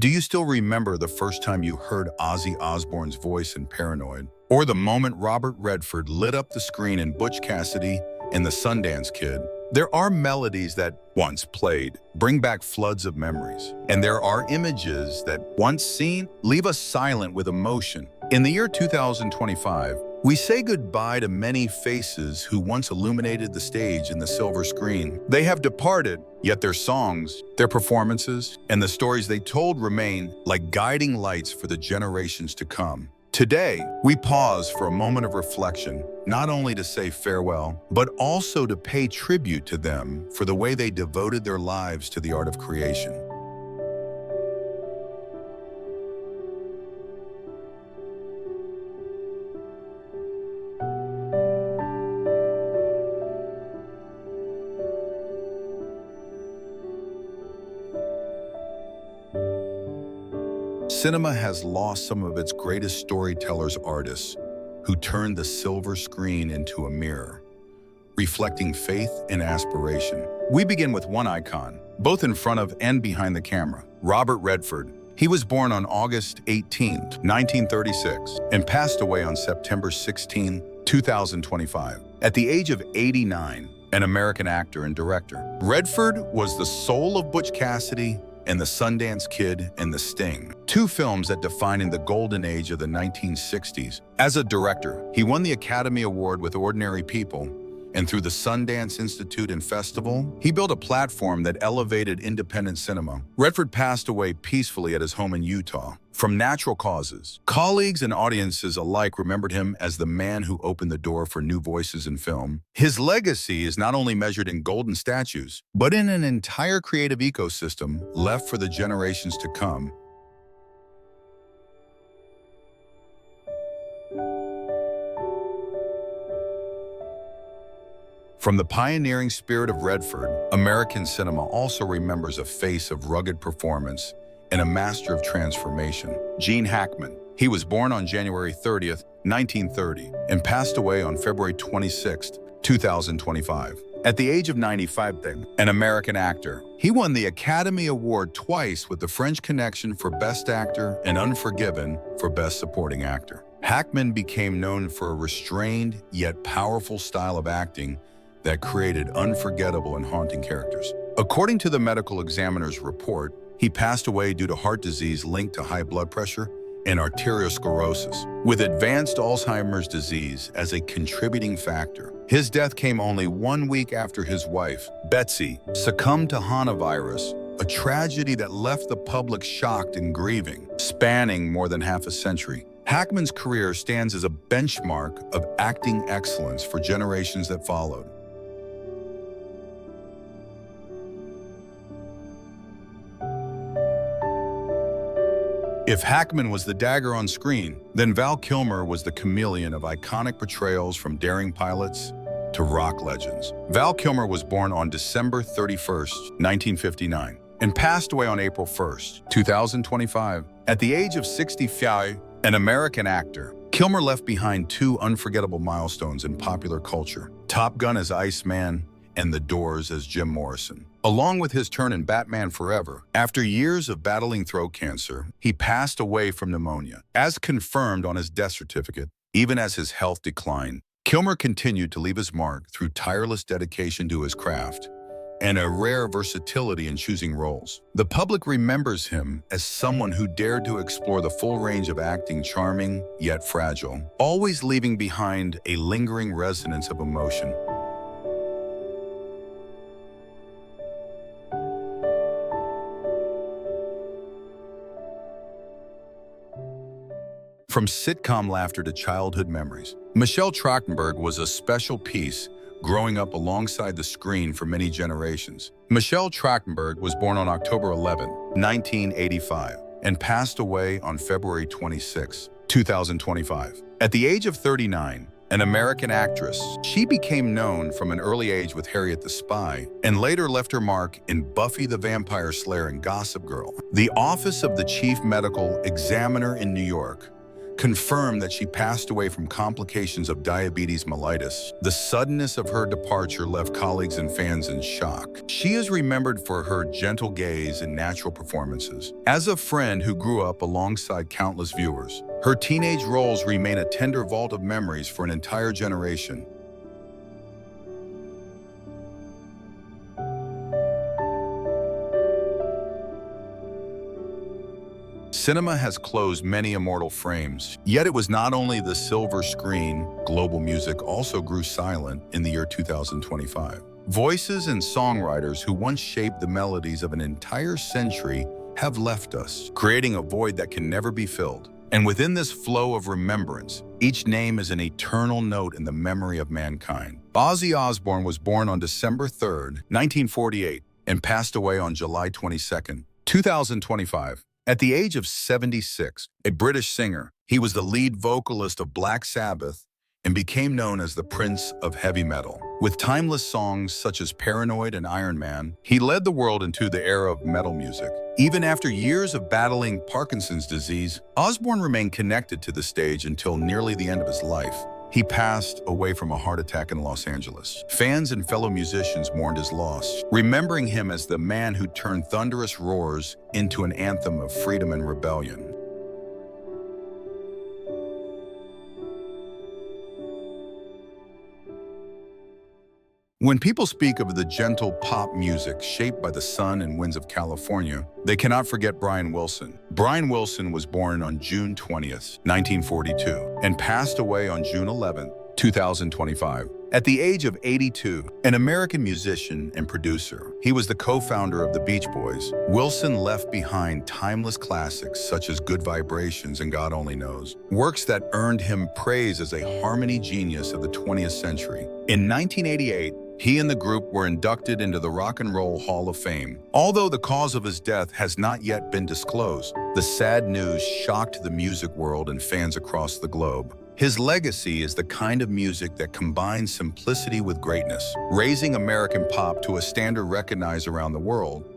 Do you still remember the first time you heard Ozzy Osbourne's voice in Paranoid? Or the moment Robert Redford lit up the screen in Butch Cassidy and the Sundance Kid? There are melodies that, once played, bring back floods of memories. And there are images that, once seen, leave us silent with emotion. In the year 2025, we say goodbye to many faces who once illuminated the stage and the silver screen. They have departed, yet their songs, their performances, and the stories they told remain like guiding lights for the generations to come. Today, we pause for a moment of reflection, not only to say farewell, but also to pay tribute to them for the way they devoted their lives to the art of creation. Cinema has lost some of its greatest storytellers, artists who turned the silver screen into a mirror, reflecting faith and aspiration. We begin with one icon, both in front of and behind the camera, Robert Redford. He was born on August 18, 1936, and passed away on September 16, 2025. At the age of 89, an American actor and director. Redford was the soul of Butch Cassidy and the Sundance Kid and The Sting, two films that defined the golden age of the 1960s. As a director, he won the Academy Award with Ordinary People, and through the Sundance Institute and Festival, he built a platform that elevated independent cinema. Redford passed away peacefully at his home in Utah from natural causes. Colleagues and audiences alike remembered him as the man who opened the door for new voices in film. His legacy is not only measured in golden statues, but in an entire creative ecosystem left for the generations to come. From the pioneering spirit of Redford, American cinema also remembers a face of rugged performance and a master of transformation, Gene Hackman. He was born on January 30th, 1930, and passed away on February 26th, 2025. At the age of 95, an American actor, he won the Academy Award twice with The French Connection for Best Actor and Unforgiven for Best Supporting Actor. Hackman became known for a restrained yet powerful style of acting that created unforgettable and haunting characters. According to the medical examiner's report, he passed away due to heart disease linked to high blood pressure and arteriosclerosis, with advanced Alzheimer's disease as a contributing factor. His death came only 1 week after his wife, Betsy, succumbed to hantavirus, a tragedy that left the public shocked and grieving, spanning more than half a century. Hackman's career stands as a benchmark of acting excellence for generations that followed. If Hackman was the dagger on screen, then Val Kilmer was the chameleon of iconic portrayals from daring pilots to rock legends. Val Kilmer was born on December 31st, 1959, and passed away on April 1st, 2025. At the age of 65, an American actor, Kilmer left behind two unforgettable milestones in popular culture: Top Gun as Iceman and The Doors as Jim Morrison. Along with his turn in Batman Forever, after years of battling throat cancer, he passed away from pneumonia. As confirmed on his death certificate, even as his health declined, Kilmer continued to leave his mark through tireless dedication to his craft and a rare versatility in choosing roles. The public remembers him as someone who dared to explore the full range of acting, charming yet fragile, always leaving behind a lingering resonance of emotion. From sitcom laughter to childhood memories, Michelle Trachtenberg was a special piece growing up alongside the screen for many generations. Michelle Trachtenberg was born on October 11, 1985, and passed away on February 26, 2025. At the age of 39, an American actress, she became known from an early age with Harriet the Spy, and later left her mark in Buffy the Vampire Slayer and Gossip Girl. The office of the Chief Medical Examiner in New York confirmed that she passed away from complications of diabetes mellitus. The suddenness of her departure left colleagues and fans in shock. She is remembered for her gentle gaze and natural performances. As a friend who grew up alongside countless viewers, her teenage roles remain a tender vault of memories for an entire generation. Cinema has closed many immortal frames, yet it was not only the silver screen. Global music also grew silent in the year 2025. Voices and songwriters who once shaped the melodies of an entire century have left us, creating a void that can never be filled. And within this flow of remembrance, each name is an eternal note in the memory of mankind. Ozzy Osbourne was born on December 3rd, 1948, and passed away on July 22nd, 2025. At the age of 76, a British singer, he was the lead vocalist of Black Sabbath and became known as the Prince of Heavy Metal. With timeless songs such as Paranoid and Iron Man, he led the world into the era of metal music. Even after years of battling Parkinson's disease, Osbourne remained connected to the stage until nearly the end of his life. He passed away from a heart attack in Los Angeles. Fans and fellow musicians mourned his loss, remembering him as the man who turned thunderous roars into an anthem of freedom and rebellion. When people speak of the gentle pop music shaped by the sun and winds of California, they cannot forget Brian Wilson. Brian Wilson was born on June 20th, 1942, and passed away on June 11th, 2025. At the age of 82, an American musician and producer, he was the co-founder of the Beach Boys. Wilson left behind timeless classics such as Good Vibrations and God Only Knows, works that earned him praise as a harmony genius of the 20th century. In 1988, he and the group were inducted into the Rock and Roll Hall of Fame. Although the cause of his death has not yet been disclosed, the sad news shocked the music world and fans across the globe. His legacy is the kind of music that combines simplicity with greatness, raising American pop to a standard recognized around the world.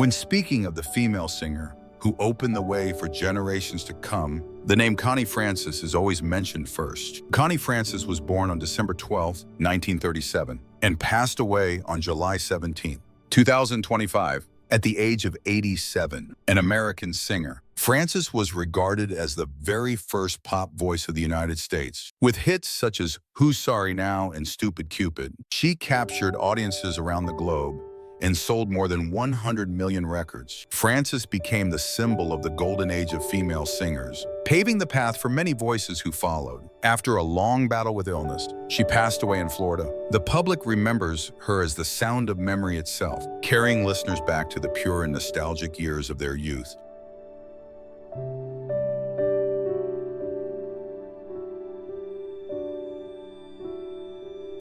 When speaking of the female singer who opened the way for generations to come, the name Connie Francis is always mentioned first. Connie Francis was born on December 12, 1937, and passed away on July 17, 2025, at the age of 87. An American singer, Francis was regarded as the very first pop voice of the United States. With hits such as Who's Sorry Now and Stupid Cupid, she captured audiences around the globe and sold more than 100 million records. Francis became the symbol of the golden age of female singers, paving the path for many voices who followed. After a long battle with illness, she passed away in Florida. The public remembers her as the sound of memory itself, carrying listeners back to the pure and nostalgic years of their youth.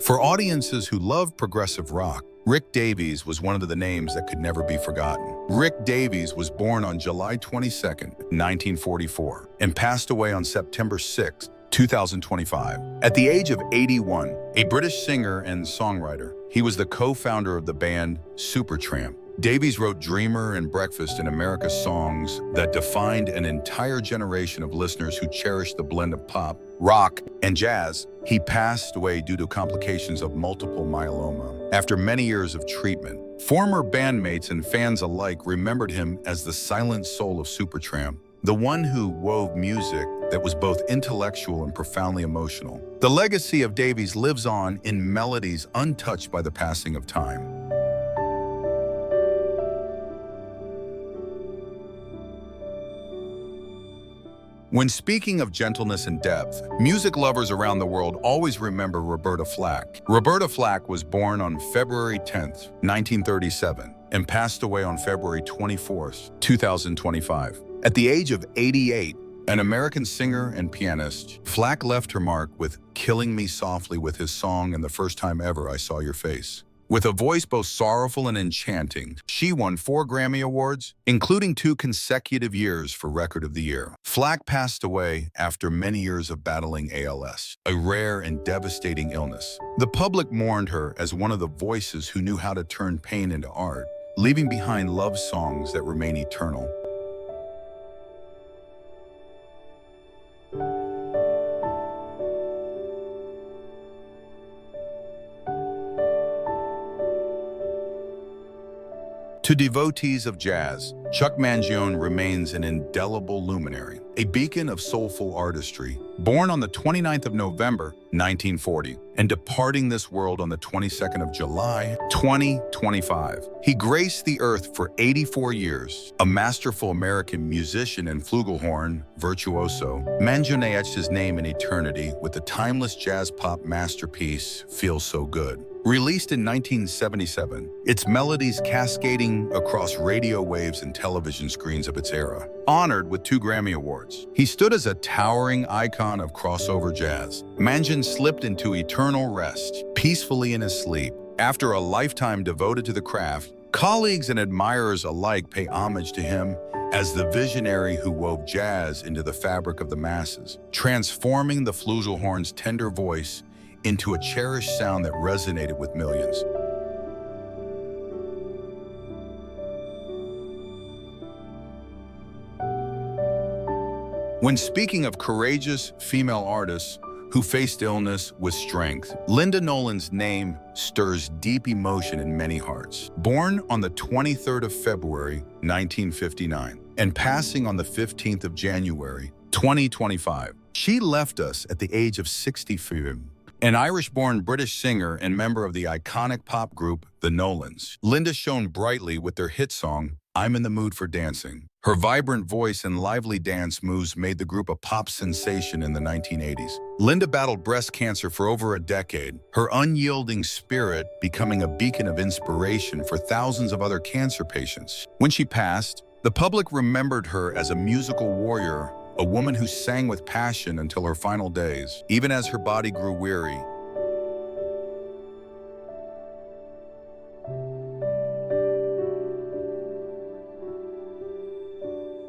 For audiences who love progressive rock, Rick Davies was one of the names that could never be forgotten. Rick Davies was born on July 22, 1944, and passed away on September 6, 2025. At the age of 81, a British singer and songwriter, he was the co-founder of the band Supertramp. Davies wrote Dreamer and Breakfast in America songs that defined an entire generation of listeners who cherished the blend of pop, rock, and jazz. He passed away due to complications of multiple myeloma. After many years of treatment, former bandmates and fans alike remembered him as the silent soul of Supertramp, the one who wove music that was both intellectual and profoundly emotional. The legacy of Davies lives on in melodies untouched by the passing of time. When speaking of gentleness and depth, music lovers around the world always remember Roberta Flack. Roberta Flack was born on February 10, 1937, and passed away on February 24, 2025. At the age of 88, an American singer and pianist, Flack left her mark with Killing Me Softly with his song And the First Time Ever I Saw Your Face. With a voice both sorrowful and enchanting, she won 4 Grammy Awards, including 2 consecutive years for Record of the Year. Flack passed away after many years of battling ALS, a rare and devastating illness. The public mourned her as one of the voices who knew how to turn pain into art, leaving behind love songs that remain eternal. To devotees of jazz, Chuck Mangione remains an indelible luminary, a beacon of soulful artistry, born on the 29th of November, 1940, and departing this world on the 22nd of July, 2025. He graced the earth for 84 years. A masterful American musician and flugelhorn virtuoso, Mangione etched his name in eternity with the timeless jazz pop masterpiece, Feels So Good. Released in 1977, its melodies cascading across radio waves and television screens of its era. Honored with 2 Grammy Awards, he stood as a towering icon of crossover jazz. Mangione slipped into eternal rest, peacefully in his sleep. After a lifetime devoted to the craft, colleagues and admirers alike pay homage to him as the visionary who wove jazz into the fabric of the masses, transforming the flugelhorn's tender voice into a cherished sound that resonated with millions. When speaking of courageous female artists who faced illness with strength, Linda Nolan's name stirs deep emotion in many hearts. Born on the 23rd of February, 1959, and passing on the 15th of January, 2025, she left us at the age of 65. An Irish-born British singer and member of the iconic pop group The Nolans, Linda shone brightly with their hit song, I'm in the Mood for Dancing. Her vibrant voice and lively dance moves made the group a pop sensation in the 1980s. Linda battled breast cancer for over a decade, her unyielding spirit becoming a beacon of inspiration for thousands of other cancer patients. When she passed, the public remembered her as a musical warrior, a woman who sang with passion until her final days, even as her body grew weary.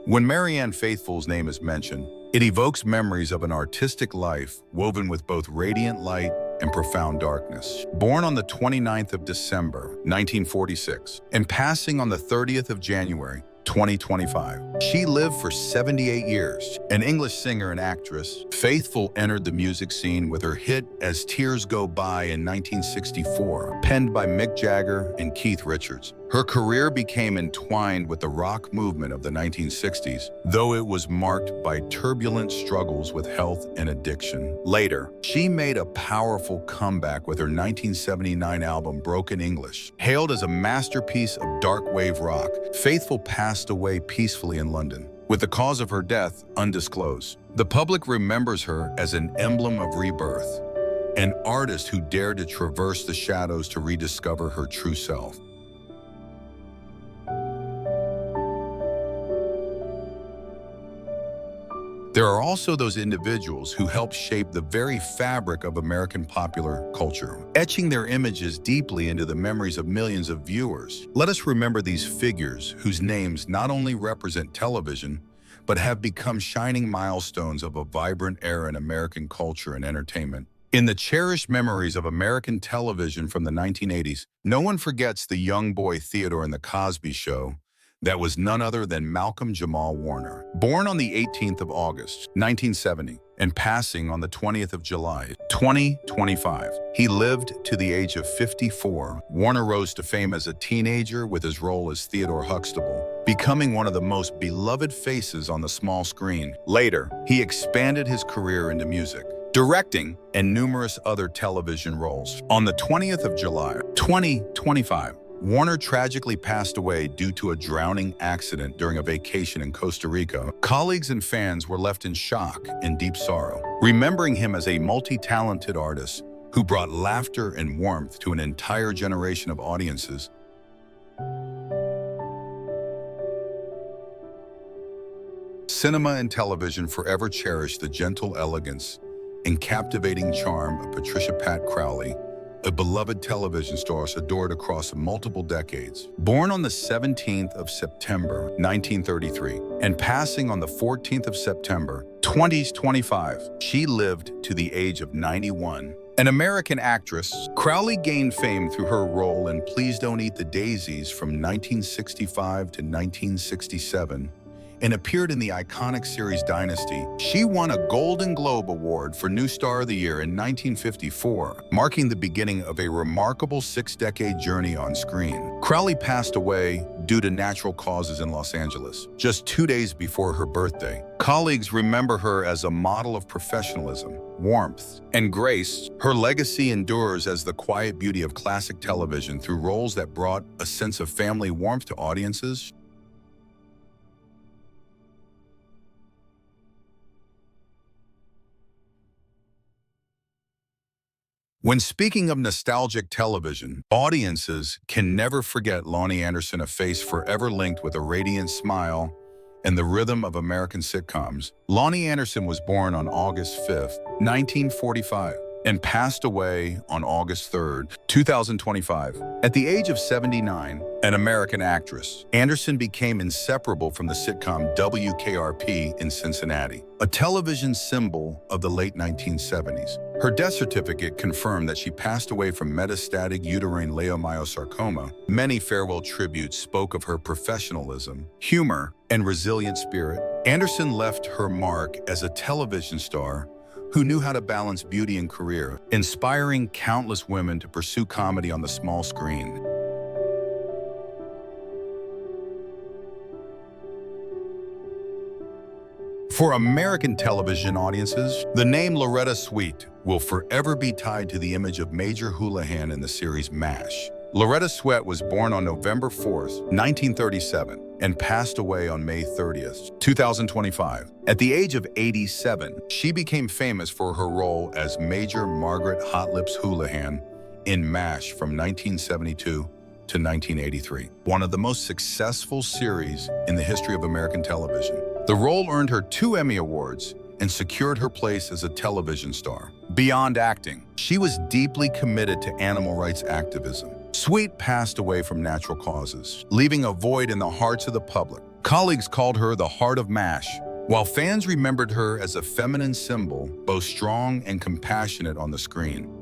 When Marianne Faithfull's name is mentioned, it evokes memories of an artistic life woven with both radiant light and profound darkness. Born on the 29th of December, 1946, and passing on the 30th of January, 2025. She lived for 78 years. An English singer and actress, Faithfull entered the music scene with her hit As Tears Go By in 1964, penned by Mick Jagger and Keith Richards. Her career became entwined with the rock movement of the 1960s, though it was marked by turbulent struggles with health and addiction. Later, she made a powerful comeback with her 1979 album Broken English. Hailed as a masterpiece of dark wave rock, Faithfull passed away peacefully in London, with the cause of her death undisclosed. The public remembers her as an emblem of rebirth, an artist who dared to traverse the shadows to rediscover her true self. There are also those individuals who help shape the very fabric of American popular culture, etching their images deeply into the memories of millions of viewers. Let us remember these figures whose names not only represent television, but have become shining milestones of a vibrant era in American culture and entertainment. In the cherished memories of American television from the 1980s, no one forgets the young boy Theodore in The Cosby Show, that was none other than Malcolm Jamal Warner. Born on the 18th of August, 1970, and passing on the 20th of July, 2025. He lived to the age of 54. Warner rose to fame as a teenager with his role as Theodore Huxtable, becoming one of the most beloved faces on the small screen. Later, he expanded his career into music, directing, and numerous other television roles. On the 20th of July, 2025, Warner tragically passed away due to a drowning accident during a vacation in Costa Rica. Colleagues and fans were left in shock and deep sorrow, remembering him as a multi-talented artist who brought laughter and warmth to an entire generation of audiences. Cinema and television forever cherish the gentle elegance and captivating charm of Patricia Pat Crowley, a beloved television star adored across multiple decades. Born on the 17th of September, 1933, and passing on the 14th of September, 2025, she lived to the age of 91. An American actress, Crowley gained fame through her role in Please Don't Eat the Daisies from 1965 to 1967, and appeared in the iconic series Dynasty. She won a Golden Globe Award for New Star of the Year in 1954, marking the beginning of a remarkable six-decade journey on screen. Crowley passed away due to natural causes in Los Angeles, just 2 days before her birthday. Colleagues remember her as a model of professionalism, warmth, and grace. Her legacy endures as the quiet beauty of classic television through roles that brought a sense of family warmth to audiences. When speaking of nostalgic television, audiences can never forget Lonnie Anderson, a face forever linked with a radiant smile and the rhythm of American sitcoms. Lonnie Anderson was born on August 5th, 1945, and passed away on August 3rd, 2025. At the age of 79, an American actress, Anderson became inseparable from the sitcom WKRP in Cincinnati, a television symbol of the late 1970s. Her death certificate confirmed that she passed away from metastatic uterine leiomyosarcoma. Many farewell tributes spoke of her professionalism, humor, and resilient spirit. Anderson left her mark as a television star who knew how to balance beauty and career, inspiring countless women to pursue comedy on the small screen. For American television audiences, the name Loretta Swit will forever be tied to the image of Major Houlihan in the series MASH. Loretta Swit was born on November 4th, 1937, and passed away on May 30th, 2025. At the age of 87, she became famous for her role as Major Margaret Hot Lips Houlihan in MASH from 1972 to 1983, one of the most successful series in the history of American television. The role earned her 2 Emmy Awards and secured her place as a television star. Beyond acting, she was deeply committed to animal rights activism. Swit passed away from natural causes, leaving a void in the hearts of the public. Colleagues called her the Heart of MASH, while fans remembered her as a feminine symbol, both strong and compassionate on the screen.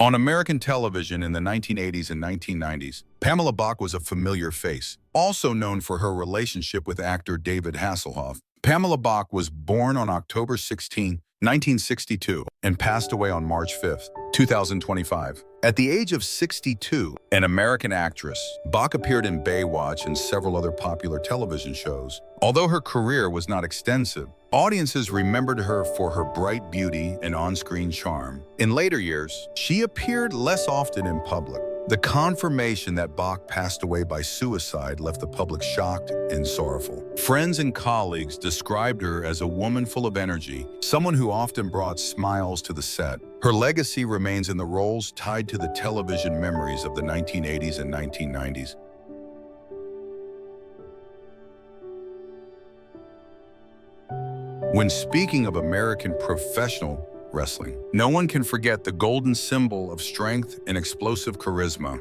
On American television in the 1980s and 1990s, Pamela Bach was a familiar face, also known for her relationship with actor David Hasselhoff. Pamela Bach was born on October 16, 1962, and passed away on March 5, 2025. At the age of 62, an American actress, Bach appeared in Baywatch and several other popular television shows. Although her career was not extensive, audiences remembered her for her bright beauty and on-screen charm. In later years, she appeared less often in public. The confirmation that Bach passed away by suicide left the public shocked and sorrowful. Friends and colleagues described her as a woman full of energy, someone who often brought smiles to the set. Her legacy remains in the roles tied to the television memories of the 1980s and 1990s. When speaking of American professional wrestling, no one can forget the golden symbol of strength and explosive charisma,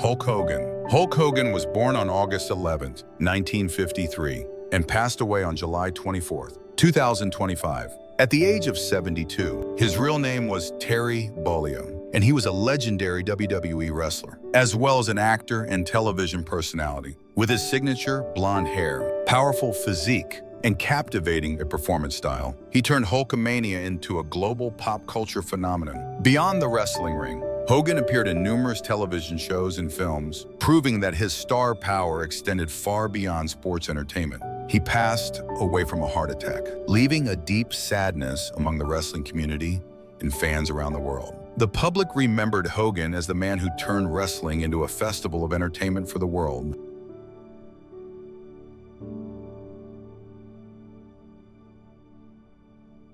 Hulk Hogan. Hulk Hogan was born on August 11, 1953, and passed away on July 24, 2025. At the age of 72, his real name was Terry Bollea, and he was a legendary WWE wrestler, as well as an actor and television personality. With his signature blonde hair, powerful physique, and captivating a performance style, he turned Hulkamania into a global pop culture phenomenon. Beyond the wrestling ring, Hogan appeared in numerous television shows and films, proving that his star power extended far beyond sports entertainment. He passed away from a heart attack, leaving a deep sadness among the wrestling community and fans around the world. The public remembered Hogan as the man who turned wrestling into a festival of entertainment for the world.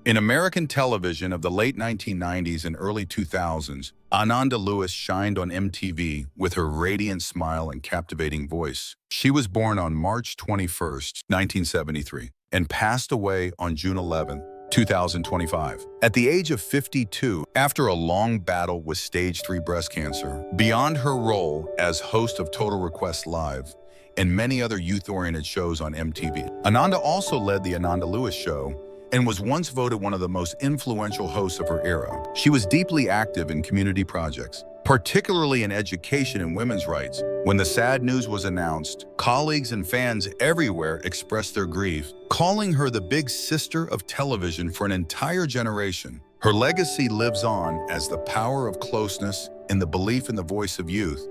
In American television of the late 1990s and early 2000s, Ananda Lewis shined on MTV with her radiant smile and captivating voice. She was born on March 21, 1973, and passed away on June 11, 2025. At the age of 52, after a long battle with stage 3 breast cancer, beyond her role as host of Total Request Live and many other youth-oriented shows on MTV, Ananda also led The Ananda Lewis Show and was once voted one of the most influential hosts of her era. She was deeply active in community projects, particularly in education and women's rights. When the sad news was announced, colleagues and fans everywhere expressed their grief, calling her the big sister of television for an entire generation. Her legacy lives on as the power of closeness and the belief in the voice of youth.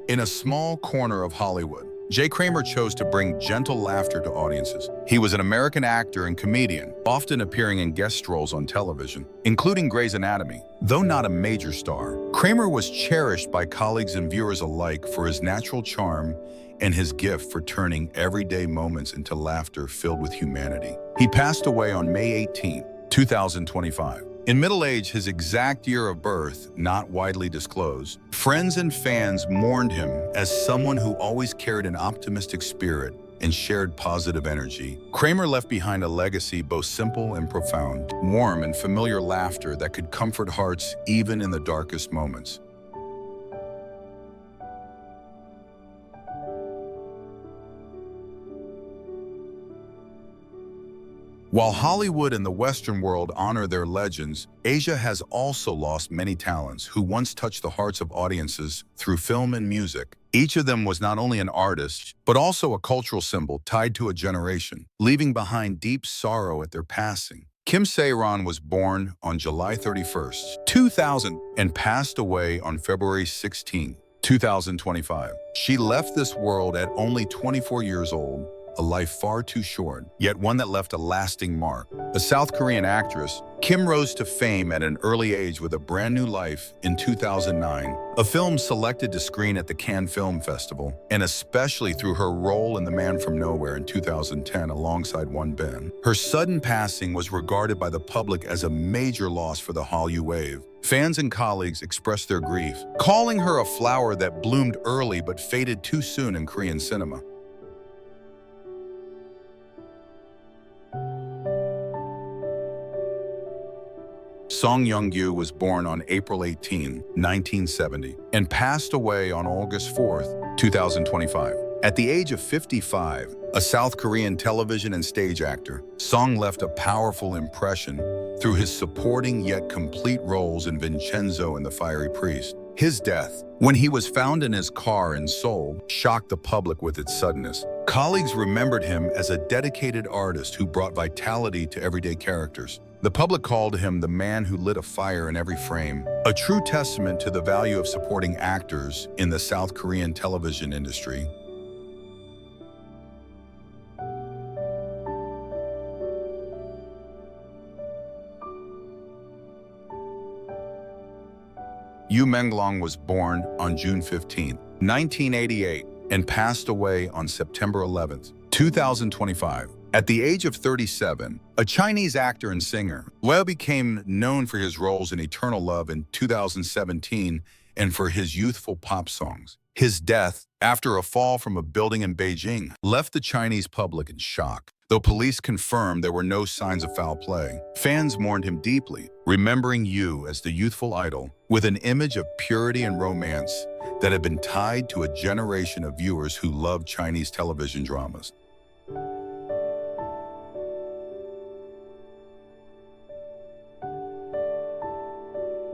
In a small corner of Hollywood, Jay Kramer chose to bring gentle laughter to audiences. He was an American actor and comedian, often appearing in guest roles on television, including Grey's Anatomy. Though not a major star, Kramer was cherished by colleagues and viewers alike for his natural charm and his gift for turning everyday moments into laughter filled with humanity. He passed away on May 18, 2025. In middle age, his exact year of birth not widely disclosed, friends and fans mourned him as someone who always carried an optimistic spirit and shared positive energy. Kramer left behind a legacy both simple and profound, warm and familiar laughter that could comfort hearts even in the darkest moments. While Hollywood and the Western world honor their legends, Asia has also lost many talents who once touched the hearts of audiences through film and music. Each of them was not only an artist, but also a cultural symbol tied to a generation, leaving behind deep sorrow at their passing. Kim Se-ron was born on July 31st, 2000, and passed away on February 16, 2025. She left this world at only 24 years old, a life far too short, yet one that left a lasting mark. The South Korean actress, Kim rose to fame at an early age with A Brand New Life in 2009, a film selected to screen at the Cannes Film Festival, and especially through her role in The Man from Nowhere in 2010 alongside Won Bin. Her sudden passing was regarded by the public as a major loss for the Hallyu wave. Fans and colleagues expressed their grief, calling her a flower that bloomed early but faded too soon in Korean cinema. Song Young-gyu was born on April 18, 1970, and passed away on August 4, 2025. At the age of 55, a South Korean television and stage actor, Song left a powerful impression through his supporting yet complete roles in Vincenzo and The Fiery Priest. His death, when he was found in his car in Seoul, shocked the public with its suddenness. Colleagues remembered him as a dedicated artist who brought vitality to everyday characters. The public called him the man who lit a fire in every frame, a true testament to the value of supporting actors in the South Korean television industry. Yu Menglong was born on June 15, 1988, and passed away on September 11, 2025. At the age of 37, a Chinese actor and singer, Liu became known for his roles in Eternal Love in 2017 and for his youthful pop songs. His death, after a fall from a building in Beijing, left the Chinese public in shock. Though police confirmed there were no signs of foul play, fans mourned him deeply, remembering Yu as the youthful idol with an image of purity and romance that had been tied to a generation of viewers who loved Chinese television dramas.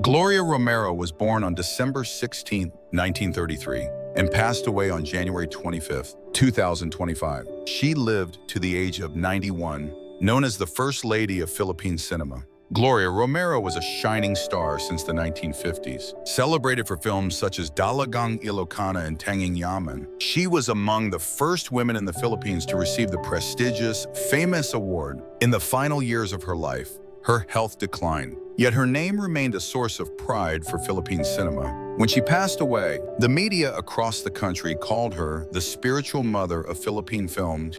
Gloria Romero was born on December 16, 1933, and passed away on January 25, 2025. She lived to the age of 91, known as the First Lady of Philippine cinema. Gloria Romero was a shining star since the 1950s. Celebrated for films such as Dalagang Ilocana and Tanging Yaman, she was among the first women in the Philippines to receive the prestigious Famous Award. In the final years of her life, her health declined, yet her name remained a source of pride for Philippine cinema. When she passed away, the media across the country called her the spiritual mother of Philippine film.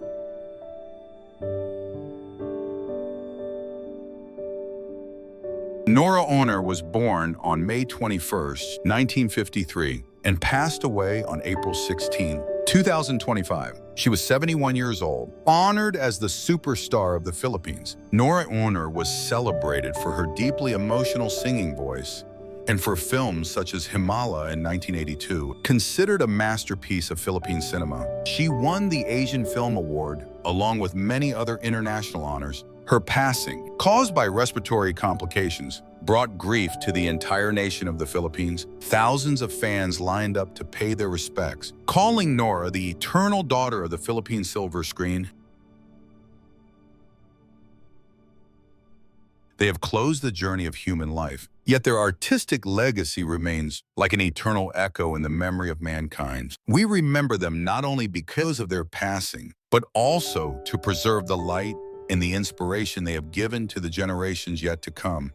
Nora Honor was born on May 21st, 1953, and passed away on April 16, 2025. She was 71 years old, honored as the superstar of the Philippines. Nora Honor was celebrated for her deeply emotional singing voice and for films such as Himala in 1982, considered a masterpiece of Philippine cinema. She won the Asian Film Award, along with many other international honors. Her passing, caused by respiratory complications, brought grief to the entire nation of the Philippines. Thousands of fans lined up to pay their respects, calling Nora the eternal daughter of the Philippine silver screen. They have closed the journey of human life, yet their artistic legacy remains like an eternal echo in the memory of mankind. We remember them not only because of their passing, but also to preserve the light and the inspiration they have given to the generations yet to come.